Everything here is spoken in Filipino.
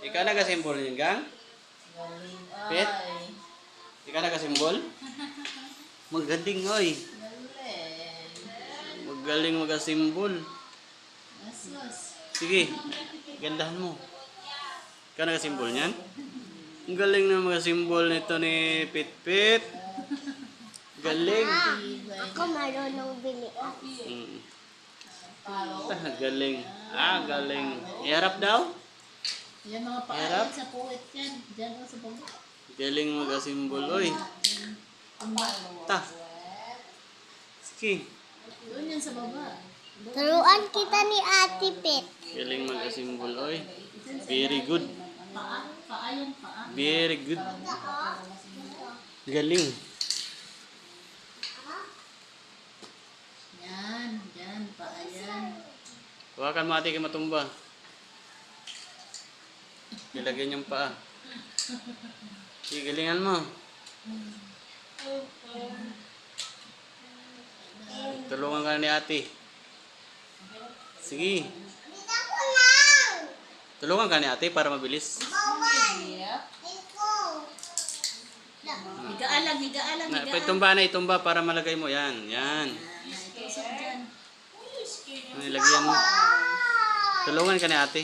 Ikaw nagasimbol yun, gang? Galing Pet? ay. Ikaw nagasimbol? Magaling, oy. Galing. Magaling magasimbol. Asus. Sige, gandahan mo. Ikaw nagasimbol niyan? Ang galing na magasimbol nito ni Pit-Pit. Galing. Ako marunong bilian. Mm. Galing. Galing. Iharap daw? Yan mga Hirap. paalit sa puwit yan. Diyan o sa baba. Galing magasimbol, oy. Ta. Sige. Doon yan sa baba. Turuan kita ni Ate Pet. Galing magasimbol, oy. Very good. Paa yan, paa. Very good. Galing. Yan, dyan, paa yan. Hawakan mo ate kay matumba. Nilagyan yung paa. Sige, galingan mo. Tulungan ka ni ate. Sige. Tulungan ka ni ate para mabilis. Higaan lang, higaan lang, higaan. Itumba na, itumba para malagay mo. Yan, yan. Itusok dyan. Nilagyan mo. Tulungan ka ni ate.